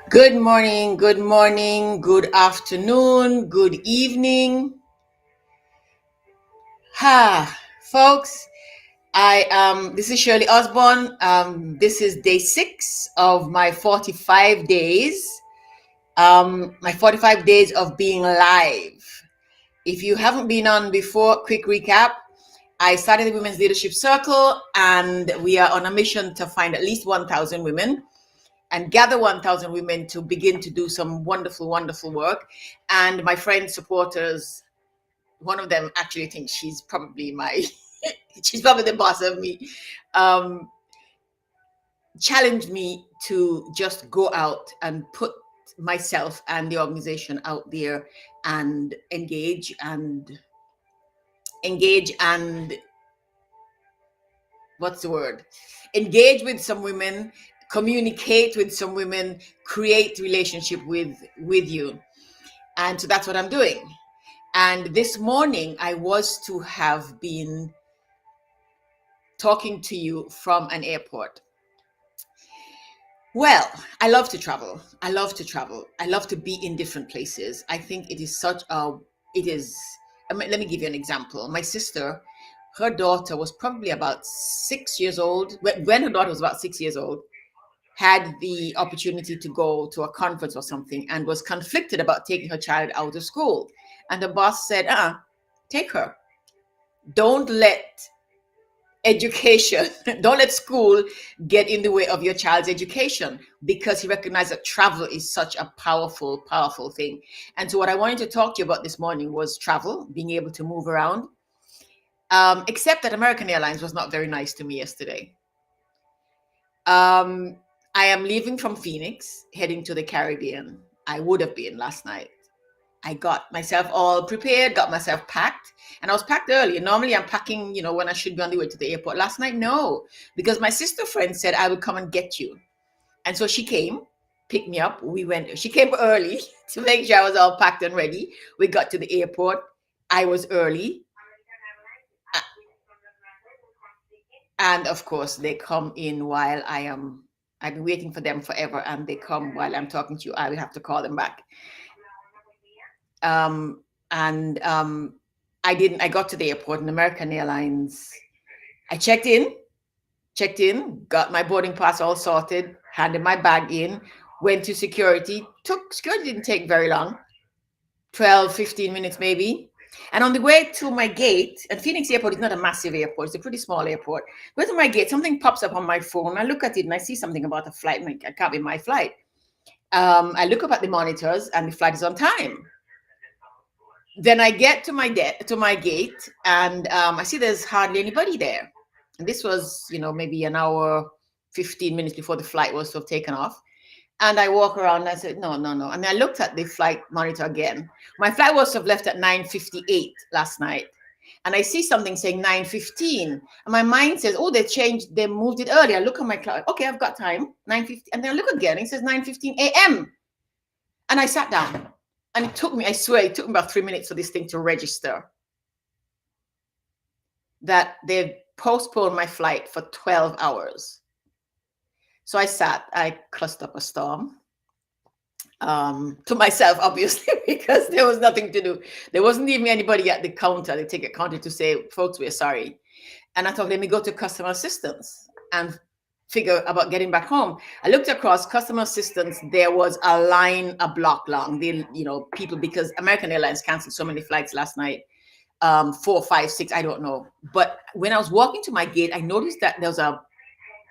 Good morning, good afternoon, good evening. Folks, this is Shirley Osborne. This is day 6 of my 45 days. My 45 days of being live. If you haven't been on before, quick recap. I started the Women's Leadership Circle, and we are on a mission to find at least 1,000 women and gather 1,000 women to begin to do some wonderful, wonderful work. And my friends, supporters, one of them actually thinks she's probably she's probably the boss of me, um, challenged me to just go out and put myself and the organization out there and engage and what's the word? Engage with some women, communicate with some women, create relationship with you. And so that's what I'm doing. And this morning I was to have been talking to you from an airport. Well, I love to travel. I love to travel. I love to be in different places. I think it is such a, it is, let me give you an example. My sister, her daughter was probably about 6 years old. When her daughter was about 6 years old, had the opportunity to go to a conference or something and was conflicted about taking her child out of school. And the boss said, take her. Don't let education, don't let school get in the way of your child's education, because he recognized that travel is such a powerful, powerful thing. And so what I wanted to talk to you about this morning was travel, being able to move around. Except that American Airlines was not very nice to me yesterday. Um, I am leaving from Phoenix, heading to the Caribbean. I would have been last night. I got myself all prepared, got myself packed, and I was packed early. Normally, I'm packing, when I should be on the way to the airport. Last night, no, because my sister friend said I would come and get you, and so she came, picked me up. We went. She came early to make sure I was all packed and ready. We got to the airport. I was early, and of course, they come in while I am. I've been waiting for them forever, and they come while I'm talking to you. I will have to call them back. And I got to the airport in American Airlines. I checked in, got my boarding pass all sorted, handed my bag in, went to security. Security didn't take very long, 12, 15 minutes maybe. And on the way to my gate, and Phoenix Airport is not a massive airport, it's a pretty small airport. Go to my gate, something pops up on my phone. I look at it and I see something about a flight. And I can't be my flight. I look up at the monitors and the flight is on time. Then I get to my gate, and I see there's hardly anybody there. And this was, maybe an hour, 15 minutes before the flight was to have taken off. And I walk around and I said, no, no, no. And I looked at the flight monitor again. My flight was to have left at 9:58 last night. And I see something saying 9:15. And my mind says, oh, they moved it earlier. I look at my clock. Okay, I've got time, 9:50. And then I look again, it says 9:15 a.m. And I sat down. And I swear, it took me about 3 minutes for this thing to register that they've postponed my flight for 12 hours. So I clustered up a storm, to myself, obviously, because there was nothing to do. There wasn't even anybody at the counter, the ticket counter, to say, folks, we're sorry. And I thought, let me go to customer assistance and figure about getting back home. I looked across customer assistance. There was a line a block long. People, because American Airlines canceled so many flights last night, 4, 5, 6, I don't know. But when I was walking to my gate, I noticed that there was a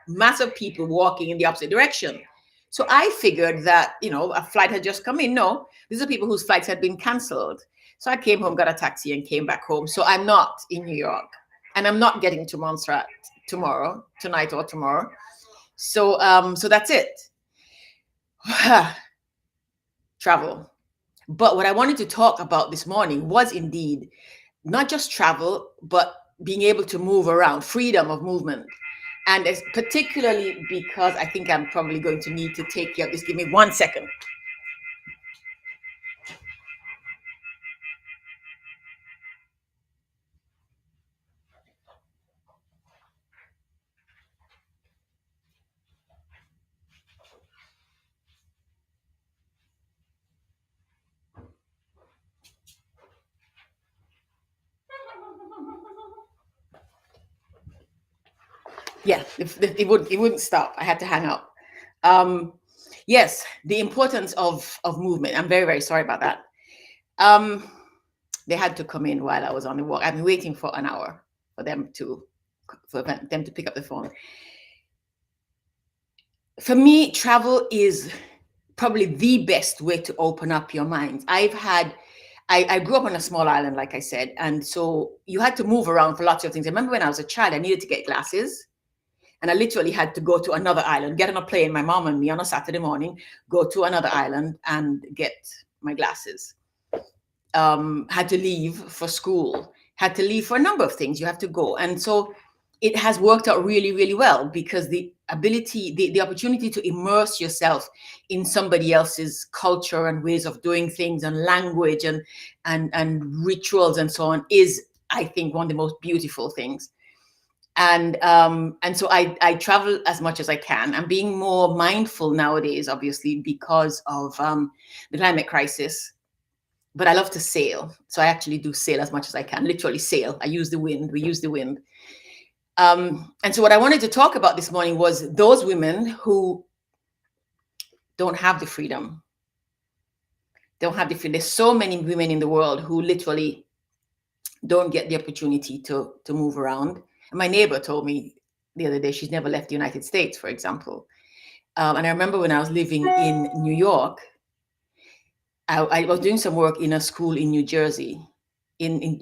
mass of people walking in the opposite direction. So I figured that, a flight had just come in. No, these are people whose flights had been canceled. So I came home, got a taxi, and came back home. So I'm not in New York, and I'm not getting to Montserrat tonight or tomorrow. So that's it. Travel. But what I wanted to talk about this morning was indeed not just travel, but being able to move around, freedom of movement. And it's particularly because I think I'm probably going to need to take care of this. Give me 1 second. Yeah, it wouldn't stop. I had to hang up. Um, yes, the importance of movement. I'm very, very sorry about that. Um, they had to come in while I was on the walk. I've been waiting for an hour for them to pick up the phone. For me, travel is probably the best way to open up your mind. I grew up on a small island, like I said, and so you had to move around for lots of things. I remember when I was a child, I needed to get glasses, and I literally had to go to another island, get on a plane, my mom and me on a Saturday morning, go to another island and get my glasses. Had to leave for school, had to leave for a number of things. You have to go. And so it has worked out really, really well because the opportunity to immerse yourself in somebody else's culture and ways of doing things and language and rituals and so on is, I think, one of the most beautiful things. And so I travel as much as I can. I'm being more mindful nowadays, obviously, because of the climate crisis. But I love to sail, so I actually do sail as much as I can. Literally sail. I use the wind. We use the wind. And so what I wanted to talk about this morning was those women who don't have the freedom. Don't have the freedom. There's so many women in the world who literally don't get the opportunity to move around. And my neighbor told me the other day she's never left the United States, for example. And I remember when I was living in New York, I was doing some work in a school in New Jersey, in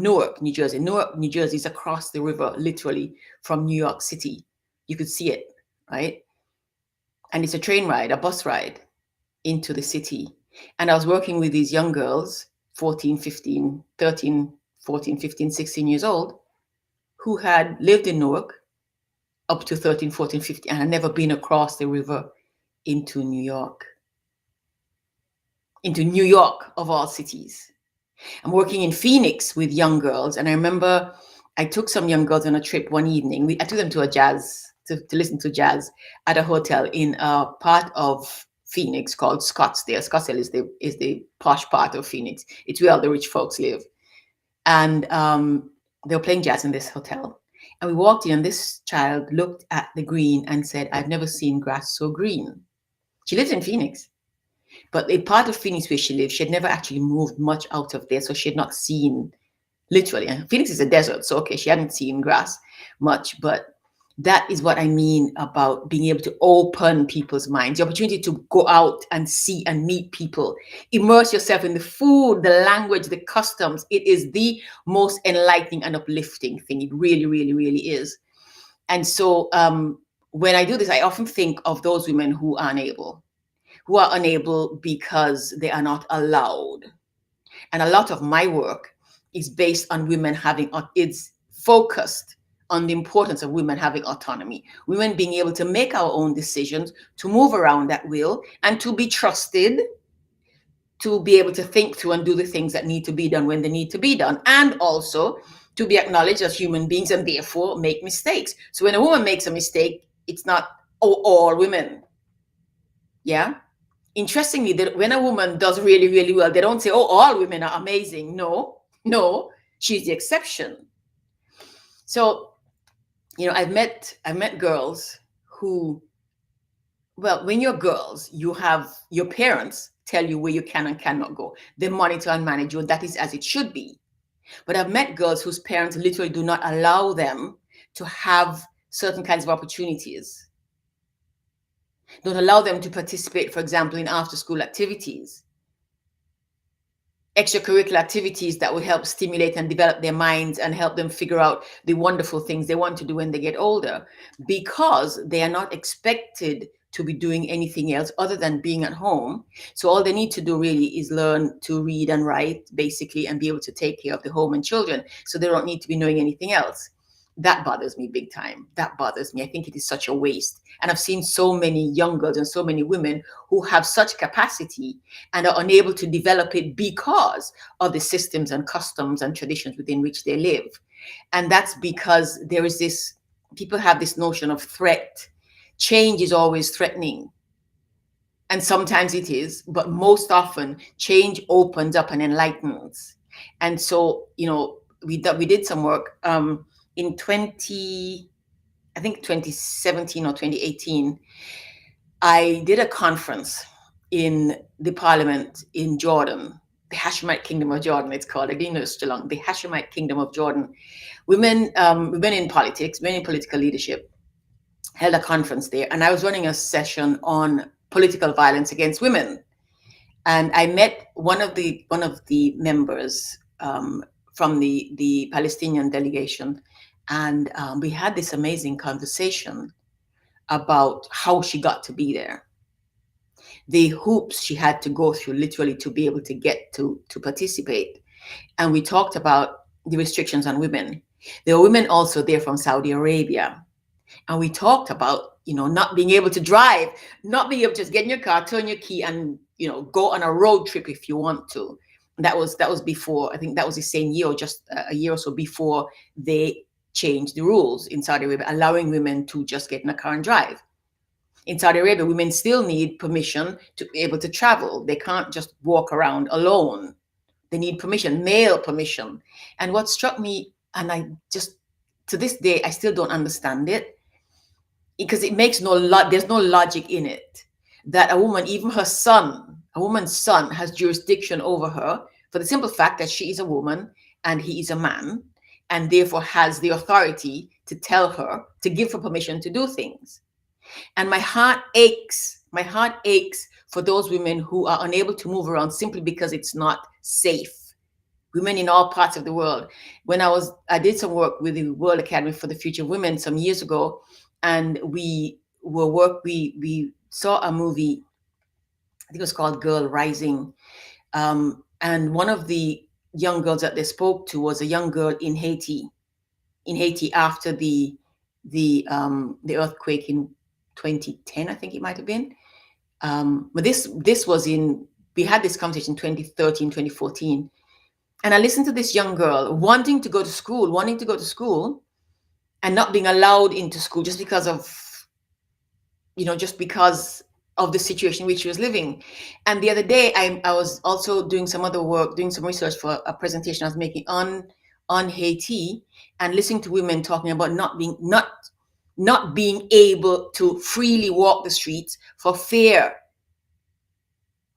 Newark, New Jersey. Newark, New Jersey is across the river, literally from New York City. You could see it, right? And it's a train ride, a bus ride into the city. And I was working with these young girls, 14, 15, 13, 14, 15, 16 years old, who had lived in Newark up to 13, 14, 15, and had never been across the river into New York. Into New York, of all cities. I'm working in Phoenix with young girls. And I remember I took some young girls on a trip one evening. I took them to a jazz, to listen to jazz at a hotel in a part of Phoenix called Scottsdale. Scottsdale is the posh part of Phoenix. It's where all the rich folks live. And they were playing jazz in this hotel. And we walked in, and this child looked at the green and said, "I've never seen grass so green." She lives in Phoenix. But a part of Phoenix where she lived, she had never actually moved much out of there. So she had not seen, literally, and Phoenix is a desert. So, okay, she hadn't seen grass much. But that is what I mean about being able to open people's minds, the opportunity to go out and see and meet people, immerse yourself in the food, the language, the customs. It is the most enlightening and uplifting thing. It really, really, really is. And so when I do this, I often think of those women who are unable because they are not allowed. And a lot of my work is based on women it's focused on the importance of women having autonomy, women being able to make our own decisions, to move around at will, and to be trusted to be able to think through and do the things that need to be done when they need to be done, and also to be acknowledged as human beings and therefore make mistakes. So when a woman makes a mistake, it's not all women. Yeah. Interestingly, that when a woman does really, really well, they don't say, "Oh, all women are amazing." No, she's the exception. So, I've met girls who, well, when you're girls, you have your parents tell you where you can and cannot go. They monitor and manage you, and that is as it should be. But I've met girls whose parents literally do not allow them to have certain kinds of opportunities. Don't allow them to participate, for example, in after-school activities, extracurricular activities that will help stimulate and develop their minds and help them figure out the wonderful things they want to do when they get older, because they are not expected to be doing anything else other than being at home. So all they need to do really is learn to read and write, basically, and be able to take care of the home and children. So they don't need to be knowing anything else. That bothers me big time. That bothers me. I think it is such a waste. And I've seen so many young girls and so many women who have such capacity and are unable to develop it because of the systems and customs and traditions within which they live. And that's because there is this, people have this notion of threat. Change is always threatening. And sometimes it is, but most often change opens up and enlightens. And so, we did some work in 20, I think 2017 or 2018, I did a conference in the parliament in Jordan, the Hashemite Kingdom of Jordan, it's called. I didn't know it's still long, the Hashemite Kingdom of Jordan. Women in politics, women in political leadership, held a conference there, and I was running a session on political violence against women. And I met one of the members from the Palestinian delegation, and we had this amazing conversation about how she got to be there, the hoops she had to go through literally to be able to get to participate. And we talked about the restrictions on women. There were women also there from Saudi Arabia. And we talked about, not being able to drive, not being able to just get in your car, turn your key, and go on a road trip if you want to. And that was before, I think that was the same year or just a year or so before they changed the rules in Saudi Arabia, allowing women to just get in a car and drive. In Saudi Arabia, women still need permission to be able to travel. They can't just walk around alone. They need permission, male permission. And what struck me, and I just, to this day, I still don't understand it, because it makes there's no logic in it, that a woman, even a woman's son has jurisdiction over her for the simple fact that she is a woman and he is a man, and therefore has the authority to tell her, to give her permission to do things. And my heart aches for those women who are unable to move around simply because it's not safe. Women in all parts of the world. When I did some work with the World Academy for the Future of Women some years ago, and we saw a movie, I think it was called Girl Rising. And one of the young girls that they spoke to was a young girl in Haiti after the earthquake in 2010, I think it might have been. But this was we had this conversation 2013, 2014. And I listened to this young girl wanting to go to school, and not being allowed into school just because of the situation in which she was living. And the other day, I was also doing some other work, doing some research for a presentation I was making on Haiti, and listening to women talking about not being able to freely walk the streets for fear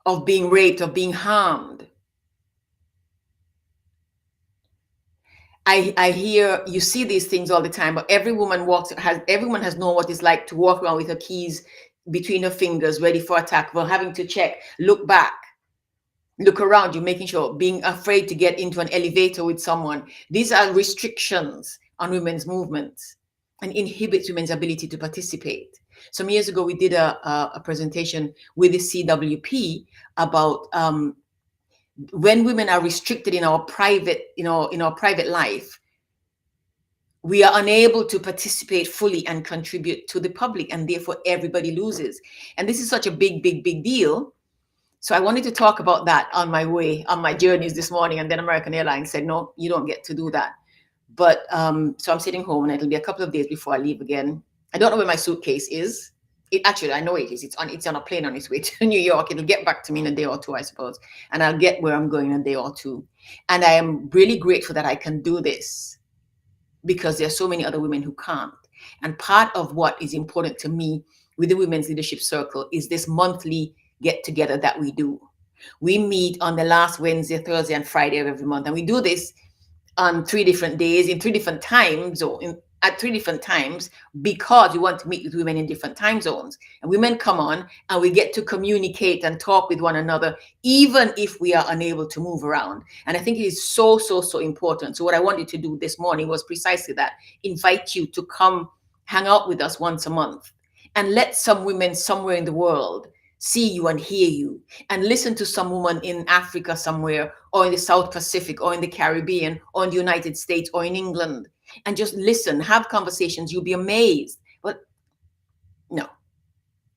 of being raped, of being harmed. I hear, you see these things all the time, but every woman has known what it's like to walk around with her keys between her fingers, ready for attack, while having to check, look back, look around you, making sure, being afraid to get into an elevator with someone. These are restrictions on women's movements and inhibits women's ability to participate. Some years ago, we did a presentation with the CWP about when women are restricted in our private life, we are unable to participate fully and contribute to the public, and therefore everybody loses. And this is such a big deal. So I wanted to talk about that on my journeys this morning, and then American Airlines said, no, you don't get to do that. But so I'm sitting home, and it'll be a couple of days before I leave again. I don't know where my suitcase is. I know it is. It's on a plane on its way to New York. It'll get back to me in a day or two, I suppose. And I'll get where I'm going in a day or two. And I am really grateful that I can do this, because there are so many other women who can't. And part of what is important to me with the Women's Leadership Circle is this monthly get together that we do. We meet on the last Wednesday, Thursday, and Friday of every month. And we do this on 3 different days, in 3 different times, at 3 different times, because we want to meet with women in different time zones. And women come on, and we get to communicate and talk with one another, even if we are unable to move around. And I think it is so important. So what I wanted to do this morning was precisely that: invite you to come hang out with us once a month, and let some women somewhere in the world see you and hear you, and listen to some woman in Africa somewhere, or in the South Pacific, or in the Caribbean, or in the United States, or in England, and just listen, have conversations. You'll be amazed. But no,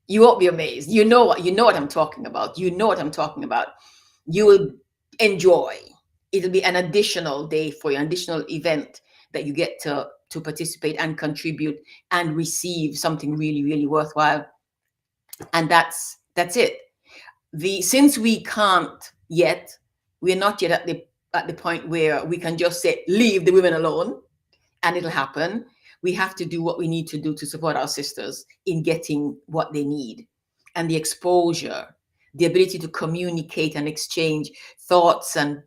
you won't be amazed. You know what I'm talking about. You know what I'm talking about. You will enjoy. It'll be an additional day for you, an additional event that you get to participate and contribute and receive something really worthwhile. And that's it. Since we can't yet, we're not yet at the point where we can just say, leave the women alone, and it'll happen. we have to do what we need to do to support our sisters in getting what they need. And the exposure, the ability to communicate and exchange thoughts and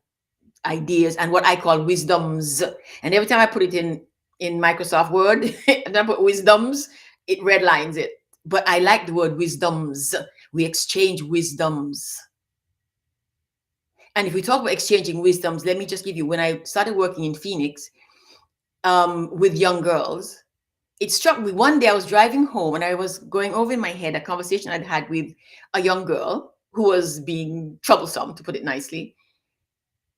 ideas and what I call wisdoms. And every time I put it in Microsoft Word, and I put wisdoms, it redlines it. But I like the word wisdoms. We exchange wisdoms. And if we talk about exchanging wisdoms, let me just give you, when I started working in Phoenix with young girls, it struck me one day I was driving home and I was going over in my head a conversation I'd had with a young girl who was being troublesome, to put it nicely.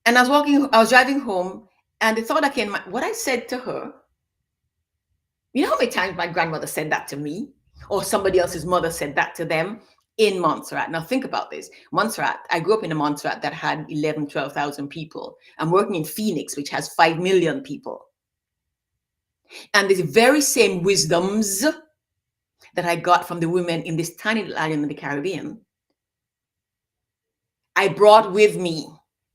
And I was driving home, and the thought that came, what I said to her, you know how many times my grandmother said that to me, or somebody else's mother said that to them in Montserrat. Now think about this. Montserrat, I grew up in a Montserrat that had 11, 12,000 people. I'm working in Phoenix, which has 5 million people. And these very same wisdoms that I got from the women in this tiny little island in the Caribbean, I brought with me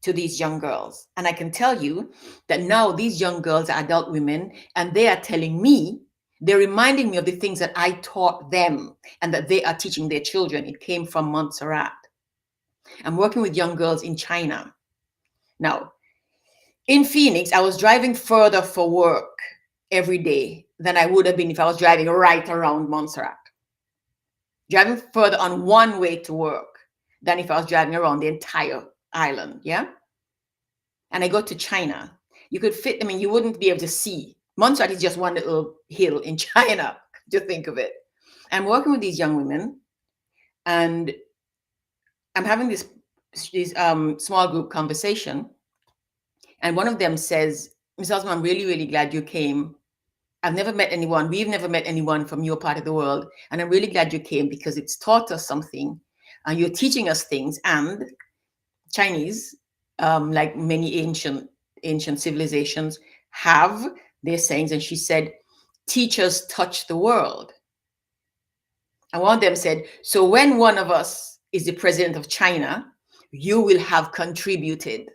to these young girls. And I can tell you that now these young girls are adult women, and they are telling me, they're reminding me of the things that I taught them and that they are teaching their children. It came from Montserrat. I'm working with young girls in China. Now, in Phoenix, I was driving further for work every day than I would have been if I was driving right around Montserrat. Driving further on one way to work than if I was driving around the entire island, yeah? And I go to China. You could fit, I mean, you wouldn't be able to see. Montserrat is just one little hill in China, to think of it. I'm working with these young women, and I'm having this small group conversation. And one of them says, Ms. Osman, I'm really, really glad you came. I've never met anyone. We've never met anyone from your part of the world. And I'm really glad you came because it's taught us something. And you're teaching us things. And Chinese, like many ancient civilizations, have their sayings. And she said, teachers touch the world. And one of them said, so when one of us is the president of China, you will have contributed.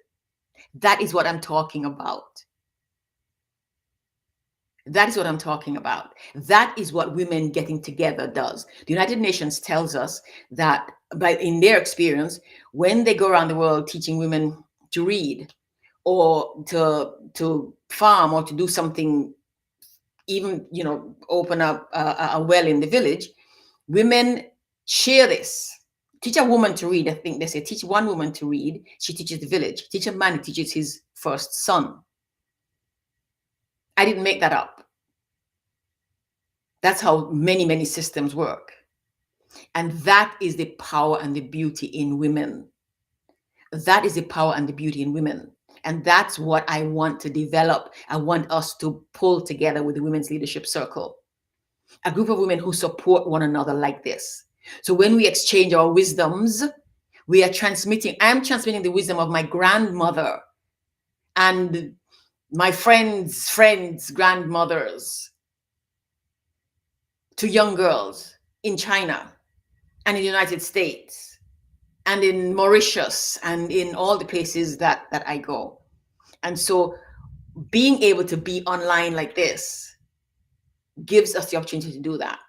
That is what I'm talking about. That is what I'm talking about. That is what women getting together does. The United Nations tells us that, in their experience, when they go around the world teaching women to read or to farm or to do something, even, open up a well in the village, women share this. Teach a woman to read. I think they say, teach one woman to read, she teaches the village. Teach a man, he teaches his first son. I didn't make that up. That's how many, many systems work. And that is the power and the beauty in women. That is the power and the beauty in women. And that's what I want to develop. I want us to pull together with the Women's Leadership Circle, a group of women who support one another like this. So when we exchange our wisdoms, we are transmitting, I'm transmitting the wisdom of my grandmother and my friends' grandmothers to young girls in China and in the United States and in Mauritius and in all the places that I go. And so being able to be online like this gives us the opportunity to do that.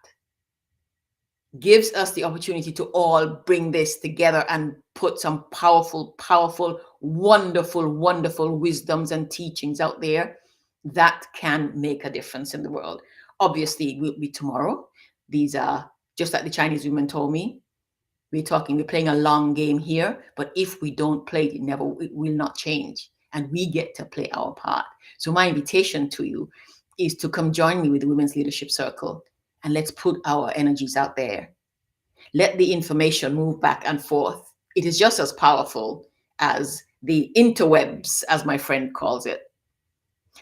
Gives us the opportunity to all bring this together and put some powerful, powerful, wonderful, wonderful wisdoms and teachings out there that can make a difference in the world. Obviously, it will be tomorrow. These are, just like the Chinese women told me, we're playing a long game here, but if we don't play it, it will not change. And we get to play our part. So my invitation to you is to come join me with the Women's Leadership Circle, and let's put our energies out there. Let the information move back and forth. It is just as powerful as the interwebs, as my friend calls it.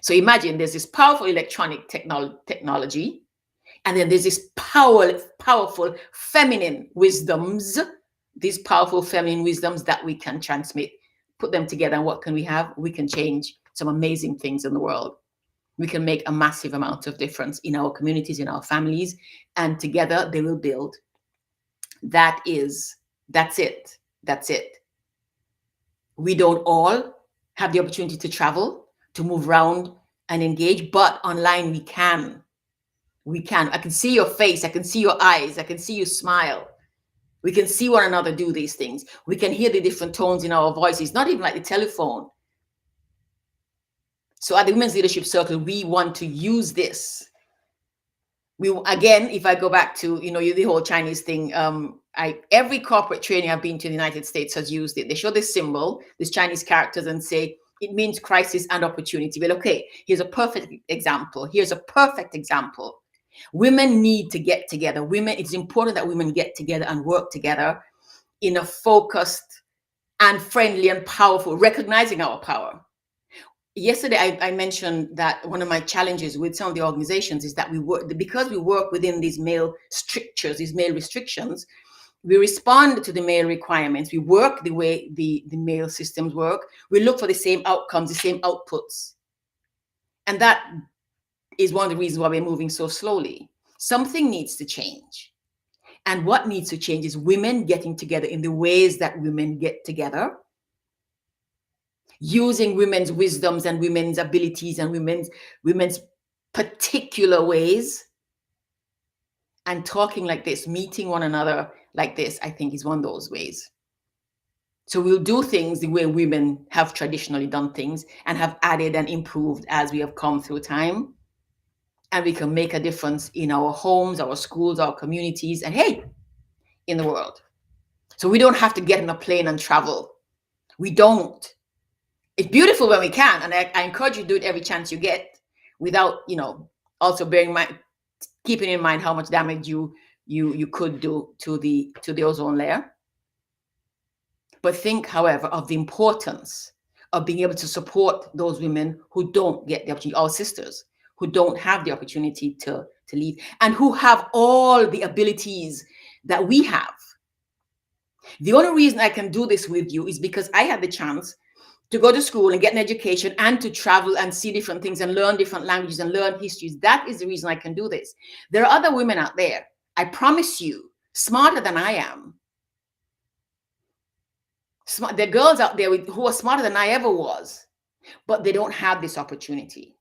So imagine there's this powerful electronic technology, and then there's this powerful feminine wisdoms, these powerful feminine wisdoms that we can transmit. Put them together, and what can we have? We can change some amazing things in the world. We can make a massive amount of difference in our communities, in our families, and together they will build. That's it. We don't all have the opportunity to travel, to move around and engage, but online we can. We can. I can see your face. I can see your eyes. I can see you smile. We can see one another do these things. We can hear the different tones in our voices, not even like the telephone. So at the Women's Leadership Circle, we want to use this. We, again, if I go back to, the whole Chinese thing, every corporate training I've been to in the United States has used it. They show this symbol, these Chinese characters, and say it means crisis and opportunity. Well, okay, here's a perfect example. Women need to get together. It's important that women get together and work together in a focused and friendly and powerful, recognizing our power. Yesterday, I mentioned that one of my challenges with some of the organizations is that because we work within these male strictures, these male restrictions, we respond to the male requirements. We work the way the male systems work. We look for the same outcomes, the same outputs. And that is one of the reasons why we're moving so slowly. Something needs to change. And what needs to change is women getting together in the ways that women get together, using women's wisdoms and women's abilities and women's particular ways, and talking like this, meeting one another like this, I think is one of those ways. So we'll do things the way women have traditionally done things and have added and improved as we have come through time. And we can make a difference in our homes, our schools, our communities, and hey, in the world. So we don't have to get on a plane and travel. We don't. It's beautiful when we can, and I encourage you to do it every chance you get, without, also keeping in mind how much damage you could do to the ozone layer. But think, however, of the importance of being able to support those women who don't get the opportunity, our sisters who don't have the opportunity to lead, and who have all the abilities that we have. The only reason I can do this with you is because I had the chance to go to school and get an education and to travel and see different things and learn different languages and learn histories. That is the reason I can do this. There are other women out there, I promise you, smarter than I am. There are girls out there who are smarter than I ever was, but they don't have this opportunity.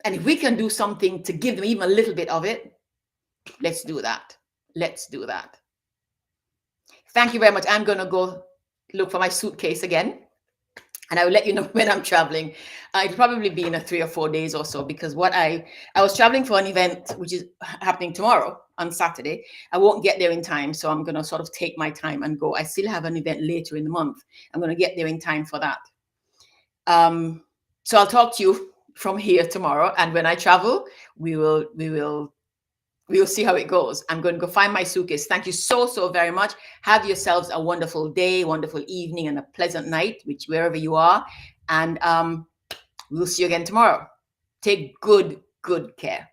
And if we can do something to give them even a little bit of it, let's do that. Let's do that. Thank you very much. I'm going to go look for my suitcase again, and I will let you know when I'm traveling. It'll probably be in 3 or 4 days or so, because I was traveling for an event which is happening tomorrow on Saturday. I won't get there in time, so I'm going to sort of take my time and go. I still have an event later in the month. I'm going to get there in time for that. So I'll talk to you from here tomorrow, and when I travel, we will see how it goes. I'm going to go find my suitcase. Thank you so very much. Have yourselves a wonderful day, wonderful evening, and a pleasant night, wherever you are. And we'll see you again tomorrow. Take good care.